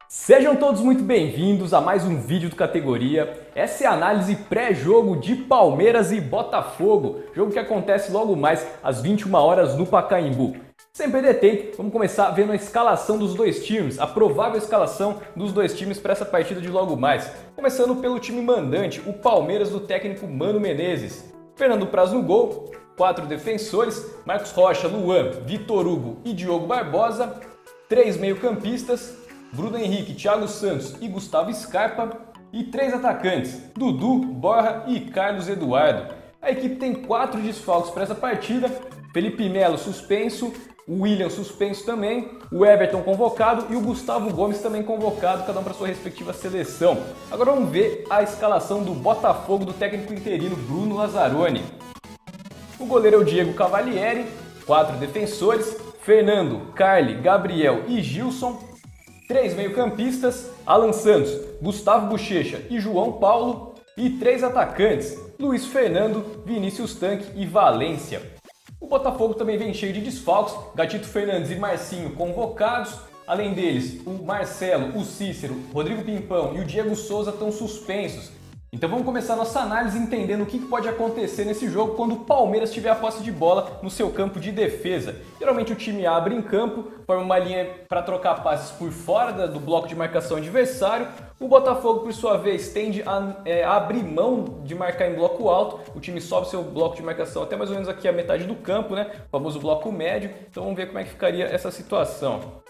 Sejam todos muito bem-vindos a mais um vídeo do Categoria. Essa é a análise pré-jogo de Palmeiras e Botafogo, jogo que acontece logo mais às 21 horas no Pacaembu. Sem perder tempo, vamos começar vendo a escalação dos dois times, a provável escalação dos dois times para essa partida de logo mais. Começando pelo time mandante, o Palmeiras do técnico Mano Menezes. Fernando Praz no gol, 4 defensores, Marcos Rocha, Luan, Vitor Hugo e Diogo Barbosa, 3 meio-campistas, Bruno Henrique, Thiago Santos e Gustavo Scarpa e 3 atacantes, Dudu, Borja e Carlos Eduardo. A equipe tem 4 desfalques para essa partida, Felipe Melo suspenso, o William suspenso também, o Everton convocado e o Gustavo Gomes também convocado, cada um para sua respectiva seleção. Agora vamos ver a escalação do Botafogo do técnico interino Bruno Lazzaroni. O goleiro é o Diego Cavalieri, 4 defensores, Fernando, Carli, Gabriel e Gilson, 3 meio-campistas, Alan Santos, Gustavo Bochecha e João Paulo, e 3 atacantes, Luiz Fernando, Vinícius Tanque e Valência. O Botafogo também vem cheio de desfalques, Gatito Fernandes e Marcinho convocados. Além deles, o Marcelo, o Cícero, Rodrigo Pimpão e o Diego Souza estão suspensos. Então vamos começar a nossa análise entendendo o que pode acontecer nesse jogo quando o Palmeiras tiver a posse de bola no seu campo de defesa. Geralmente o time abre em campo, forma uma linha para trocar passes por fora do bloco de marcação adversário. O Botafogo, por sua vez, tende a abrir mão de marcar em bloco alto. O time sobe seu bloco de marcação até mais ou menos aqui a metade do campo, né? O famoso bloco médio. Então vamos ver como é que ficaria essa situação.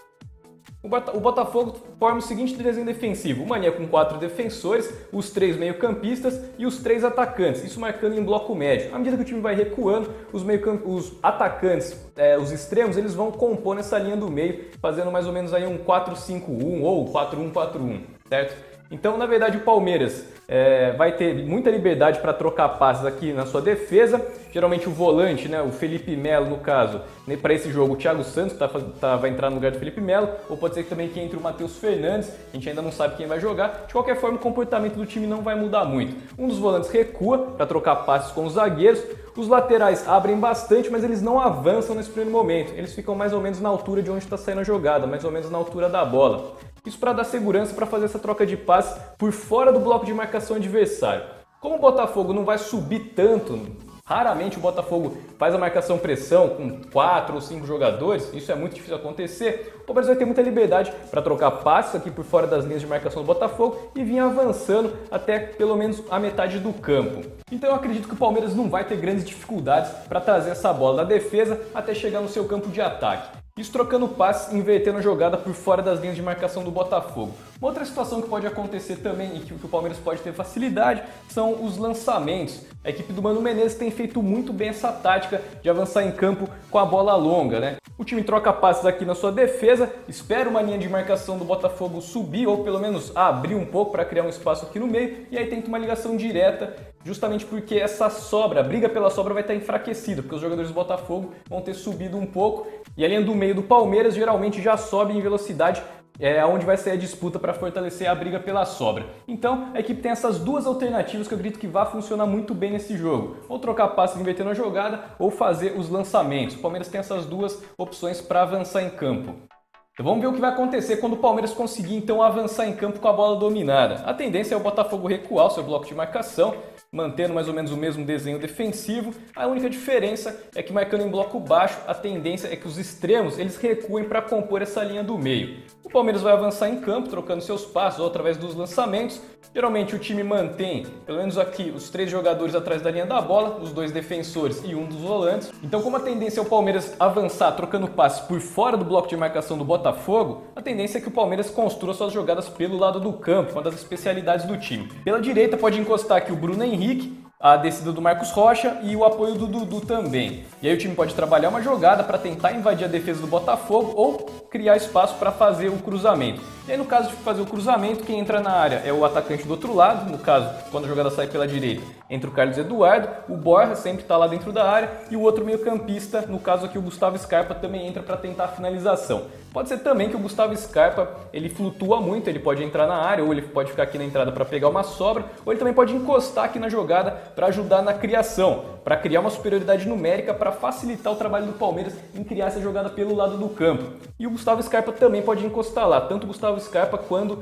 O Botafogo forma o seguinte desenho defensivo, uma linha com 4 defensores, os 3 meio-campistas e os 3 atacantes, isso marcando em bloco médio. À medida que o time vai recuando, os atacantes, os extremos, eles vão compor nessa linha do meio, fazendo mais ou menos aí um 4-5-1 ou 4-1-4-1, certo? Então, na verdade, o Palmeiras vai ter muita liberdade para trocar passes aqui na sua defesa. Geralmente o volante, né, o Felipe Melo, no caso, para esse jogo, o Thiago Santos vai entrar no lugar do Felipe Melo, ou pode ser que também que entre o Matheus Fernandes, a gente ainda não sabe quem vai jogar. De qualquer forma, o comportamento do time não vai mudar muito. Um dos volantes recua para trocar passes com os zagueiros. Os laterais abrem bastante, mas eles não avançam nesse primeiro momento. Eles ficam mais ou menos na altura de onde está saindo a jogada, mais ou menos na altura da bola. Isso para dar segurança para fazer essa troca de passes por fora do bloco de marcação adversário. Como o Botafogo não vai subir tanto, raramente o Botafogo faz a marcação-pressão com 4 ou 5 jogadores, isso é muito difícil acontecer, o Palmeiras vai ter muita liberdade para trocar passes aqui por fora das linhas de marcação do Botafogo e vir avançando até pelo menos a metade do campo. Então eu acredito que o Palmeiras não vai ter grandes dificuldades para trazer essa bola da defesa até chegar no seu campo de ataque. Isso trocando passes e invertendo a jogada por fora das linhas de marcação do Botafogo. Uma outra situação que pode acontecer também e que o Palmeiras pode ter facilidade são os lançamentos. A equipe do Mano Menezes tem feito muito bem essa tática de avançar em campo com a bola longa, né? O time troca passes aqui na sua defesa, espera uma linha de marcação do Botafogo subir ou pelo menos abrir um pouco para criar um espaço aqui no meio e aí tenta uma ligação direta, justamente porque essa sobra, a briga pela sobra vai estar enfraquecida, porque os jogadores do Botafogo vão ter subido um pouco e a linha do meio do Palmeiras geralmente já sobe em velocidade, onde vai ser a disputa para fortalecer a briga pela sobra. Então, a equipe tem essas duas alternativas que eu acredito que vai funcionar muito bem nesse jogo. Ou trocar passes invertendo a jogada, ou fazer os lançamentos. O Palmeiras tem essas duas opções para avançar em campo. Então vamos ver o que vai acontecer quando o Palmeiras conseguir então avançar em campo com a bola dominada. A tendência é o Botafogo recuar o seu bloco de marcação, mantendo mais ou menos o mesmo desenho defensivo. A única diferença é que marcando em bloco baixo, a tendência é que os extremos eles recuem para compor essa linha do meio. O Palmeiras vai avançar em campo, trocando seus passos ou através dos lançamentos. Geralmente o time mantém, pelo menos aqui, os 3 jogadores atrás da linha da bola, os 2 defensores e um dos volantes. Então, como a tendência é o Palmeiras avançar trocando passes por fora do bloco de marcação do Botafogo, a tendência é que o Palmeiras construa suas jogadas pelo lado do campo, uma das especialidades do time. Pela direita pode encostar aqui o Bruno Henrique, a descida do Marcos Rocha e o apoio do Dudu também. E aí o time pode trabalhar uma jogada para tentar invadir a defesa do Botafogo ou criar espaço para fazer o cruzamento. E aí no caso de fazer o cruzamento, quem entra na área é o atacante do outro lado, no caso, quando a jogada sai pela direita, entra o Carlos Eduardo, o Borja sempre está lá dentro da área e o outro meio-campista, no caso aqui o Gustavo Scarpa, também entra para tentar a finalização. Pode ser também que o Gustavo Scarpa, ele flutua muito, ele pode entrar na área ou ele pode ficar aqui na entrada para pegar uma sobra, ou ele também pode encostar aqui na jogada para ajudar na criação. para criar uma superioridade numérica para facilitar o trabalho do Palmeiras em criar essa jogada pelo lado do campo. E o Gustavo Scarpa também pode encostar lá, tanto o Gustavo Scarpa quanto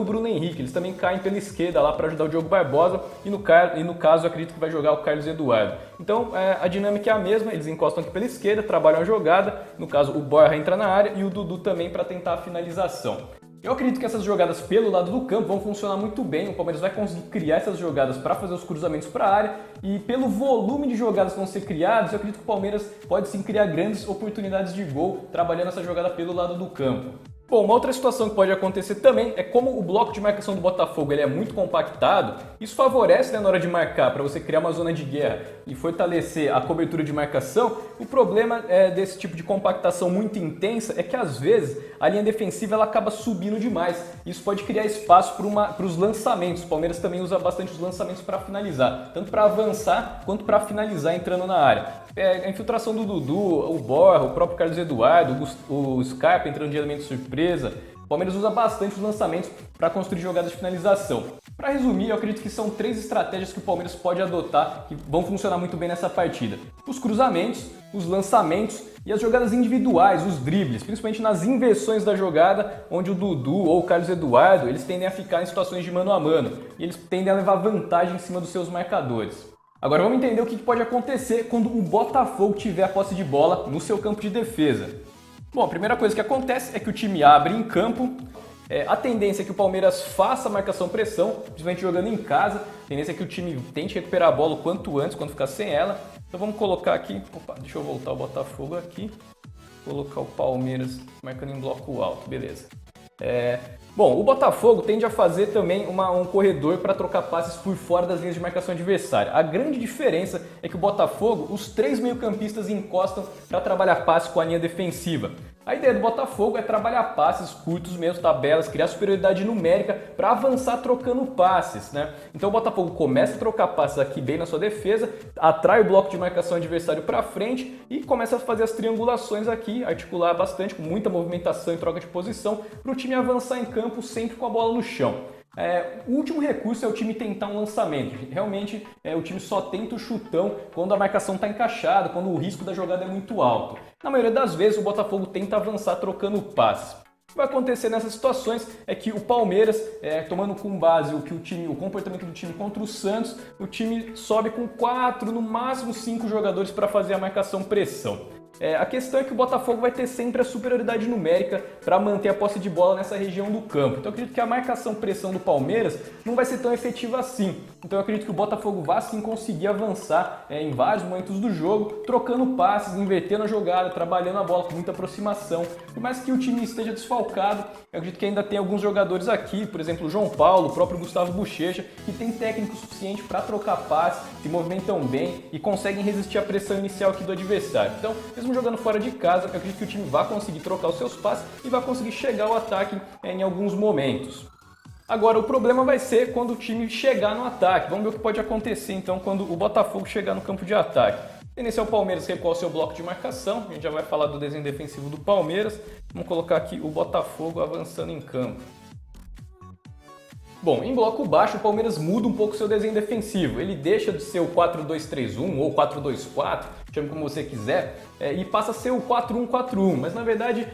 o Bruno Henrique. Eles também caem pela esquerda lá para ajudar o Diogo Barbosa e no caso eu acredito que vai jogar o Carlos Eduardo. Então a dinâmica é a mesma, eles encostam aqui pela esquerda, trabalham a jogada, no caso o Borja entra na área e o Dudu também para tentar a finalização. Eu acredito que essas jogadas pelo lado do campo vão funcionar muito bem, o Palmeiras vai conseguir criar essas jogadas para fazer os cruzamentos para a área e pelo volume de jogadas que vão ser criadas, eu acredito que o Palmeiras pode sim criar grandes oportunidades de gol trabalhando essa jogada pelo lado do campo. Bom, uma outra situação que pode acontecer também é como o bloco de marcação do Botafogo ele é muito compactado, isso favorece, né, na hora de marcar, para você criar uma zona de guerra e fortalecer a cobertura de marcação. O problema desse tipo de compactação muito intensa é que às vezes a linha defensiva ela acaba subindo demais. Isso pode criar espaço para os lançamentos. O Palmeiras também usa bastante os lançamentos para finalizar, tanto para avançar quanto para finalizar entrando na área. A infiltração do Dudu, o Borja, o próprio Carlos Eduardo, o Scarpa entrando de elemento surpresa. O Palmeiras usa bastante os lançamentos para construir jogadas de finalização. Para resumir, eu acredito que são 3 estratégias que o Palmeiras pode adotar que vão funcionar muito bem nessa partida. Os cruzamentos, os lançamentos e as jogadas individuais, os dribles, principalmente nas inversões da jogada, onde o Dudu ou o Carlos Eduardo eles tendem a ficar em situações de mano a mano e eles tendem a levar vantagem em cima dos seus marcadores. Agora vamos entender o que pode acontecer quando o Botafogo tiver a posse de bola no seu campo de defesa. Bom, a primeira coisa que acontece é que o time abre em campo. A tendência é que o Palmeiras faça a marcação-pressão, principalmente jogando em casa. A tendência é que o time tente recuperar a bola o quanto antes, quando ficar sem ela. Então vamos colocar aqui, deixa eu voltar o Botafogo aqui, colocar o Palmeiras marcando em bloco alto, beleza. Bom, o Botafogo tende a fazer também um corredor para trocar passes por fora das linhas de marcação adversária. A grande diferença é que o Botafogo, os 3 meio-campistas encostam para trabalhar passes com a linha defensiva. A ideia do Botafogo é trabalhar passes curtos mesmo, tabelas, criar superioridade numérica para avançar trocando passes, né? Então o Botafogo começa a trocar passes aqui bem na sua defesa, atrai o bloco de marcação adversário para frente e começa a fazer as triangulações aqui, articular bastante, com muita movimentação e troca de posição, para o time avançar em campo sempre com a bola no chão. O último recurso é o time tentar um lançamento. Realmente o time só tenta o chutão quando a marcação está encaixada, quando o risco da jogada é muito alto. Na maioria das vezes o Botafogo tenta avançar trocando passes. O que vai acontecer nessas situações é que o Palmeiras, tomando com base o comportamento do time contra o Santos, o time sobe com 4, no máximo 5 jogadores para fazer a marcação-pressão. A questão é que o Botafogo vai ter sempre a superioridade numérica para manter a posse de bola nessa região do campo. Então eu acredito que a marcação-pressão do Palmeiras não vai ser tão efetiva assim. Então eu acredito que o Botafogo vai sim conseguir avançar em vários momentos do jogo, trocando passes, invertendo a jogada, trabalhando a bola com muita aproximação. Por mais que o time esteja desfalcado, eu acredito que ainda tem alguns jogadores aqui, por exemplo o João Paulo, o próprio Gustavo Bochecha, que tem técnico suficiente para trocar passes, se movimentam bem e conseguem resistir à pressão inicial aqui do adversário. Então, mesmo jogando fora de casa, eu acredito que o time vai conseguir trocar os seus passes e vai conseguir chegar ao ataque em alguns momentos. Agora, o problema vai ser quando o time chegar no ataque. Vamos ver o que pode acontecer então quando o Botafogo chegar no campo de ataque. Tendência é o Palmeiras recuar o seu bloco de marcação. A gente já vai falar do desenho defensivo do Palmeiras. Vamos colocar aqui o Botafogo avançando em campo. Bom, em bloco baixo o Palmeiras muda um pouco o seu desenho defensivo. Ele deixa de ser o 4-2-3-1 ou 4-2-4, chame como você quiser, e passa a ser o 4-1-4-1. Mas na verdade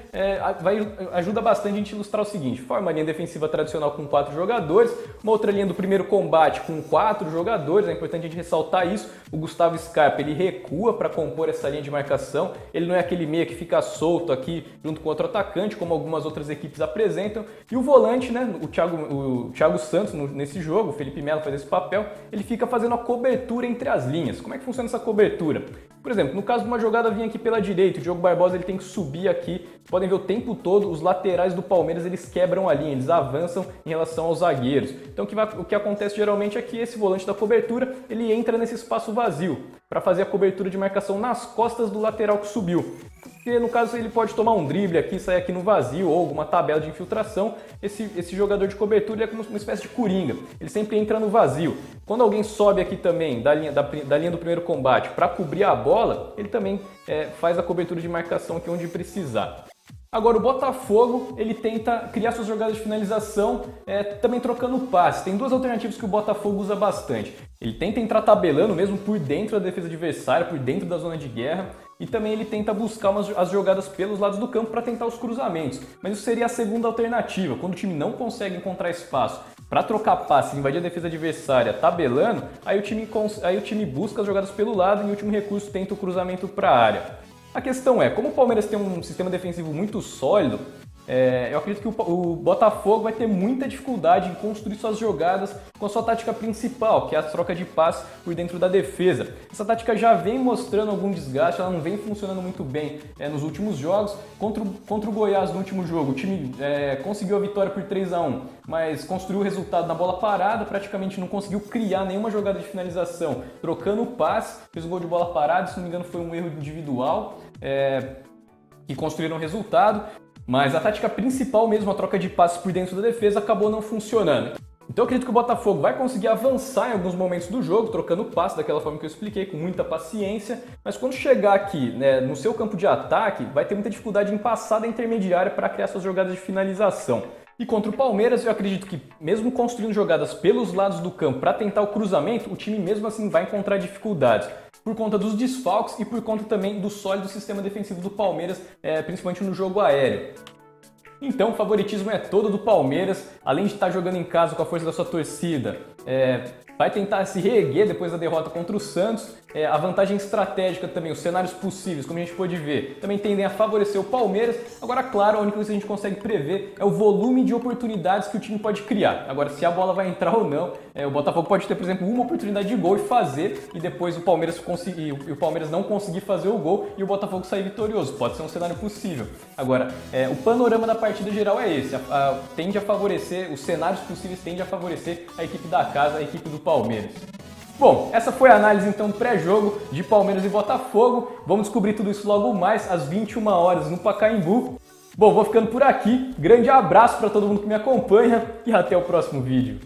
ajuda bastante a gente ilustrar o seguinte: forma uma linha defensiva tradicional com 4 jogadores, uma outra linha do primeiro combate com 4 jogadores. É importante a gente ressaltar isso. O Gustavo Scarpa ele recua para compor essa linha de marcação. Ele não é aquele meia que fica solto aqui junto com outro atacante, como algumas outras equipes apresentam. E o volante, né, o Thiago Santos nesse jogo, o Felipe Melo faz esse papel, ele fica fazendo a cobertura entre as linhas. Como é que funciona essa cobertura? Por exemplo, no caso de uma jogada vir aqui pela direita, o Diogo Barbosa ele tem que subir aqui. Vocês podem ver o tempo todo, os laterais do Palmeiras eles quebram a linha, eles avançam em relação aos zagueiros. Então o que acontece geralmente é que esse volante da cobertura ele entra nesse espaço vazio para fazer a cobertura de marcação nas costas do lateral que subiu. Porque no caso ele pode tomar um drible aqui, sair aqui no vazio ou alguma tabela de infiltração. Esse jogador de cobertura é como uma espécie de coringa, ele sempre entra no vazio. Quando alguém sobe aqui também da linha do primeiro combate para cobrir a bola, ele também faz a cobertura de marcação aqui onde precisar. Agora o Botafogo, ele tenta criar suas jogadas de finalização também trocando passe. Tem duas alternativas que o Botafogo usa bastante. Ele tenta entrar tabelando mesmo por dentro da defesa adversária, por dentro da zona de guerra. E também ele tenta buscar as jogadas pelos lados do campo para tentar os cruzamentos. Mas isso seria a segunda alternativa. Quando o time não consegue encontrar espaço para trocar passe e invadir a defesa adversária tabelando, aí o time busca as jogadas pelo lado e, em último recurso, tenta o cruzamento para a área. A questão é, como o Palmeiras tem um sistema defensivo muito sólido, eu acredito que o Botafogo vai ter muita dificuldade em construir suas jogadas com a sua tática principal, que é a troca de passe por dentro da defesa. Essa tática já vem mostrando algum desgaste, ela não vem funcionando muito bem nos últimos jogos. Contra o Goiás no último jogo, o time conseguiu a vitória por 3-1, mas construiu o resultado na bola parada, praticamente não conseguiu criar nenhuma jogada de finalização, trocando o passe, fez um gol de bola parada, se não me engano foi um erro individual, que construíram o resultado. Mas a tática principal mesmo, a troca de passes por dentro da defesa, acabou não funcionando. Então eu acredito que o Botafogo vai conseguir avançar em alguns momentos do jogo, trocando passe daquela forma que eu expliquei, com muita paciência, mas quando chegar aqui no seu campo de ataque, vai ter muita dificuldade em passar da intermediária para criar suas jogadas de finalização. E contra o Palmeiras, eu acredito que mesmo construindo jogadas pelos lados do campo para tentar o cruzamento, o time mesmo assim vai encontrar dificuldades. Por conta dos desfalques e por conta também do sólido sistema defensivo do Palmeiras, principalmente no jogo aéreo. Então o favoritismo é todo do Palmeiras, além de estar jogando em casa com a força da sua torcida, vai tentar se reerguer depois da derrota contra o Santos. A vantagem estratégica também, os cenários possíveis, como a gente pôde ver, também tendem a favorecer o Palmeiras. Agora, claro, a única coisa que a gente consegue prever é o volume de oportunidades que o time pode criar. Agora, se a bola vai entrar ou não, o Botafogo pode ter, por exemplo, uma oportunidade de gol e fazer, e depois o Palmeiras não conseguir fazer o gol e o Botafogo sair vitorioso. Pode ser um cenário possível. Agora, o panorama da partida geral é esse. Tende a favorecer, os cenários possíveis tendem a favorecer a equipe da casa, a equipe do Palmeiras. Bom, essa foi a análise então pré-jogo de Palmeiras e Botafogo. Vamos descobrir tudo isso logo mais às 21 horas no Pacaembu. Bom, vou ficando por aqui. Grande abraço para todo mundo que me acompanha e até o próximo vídeo.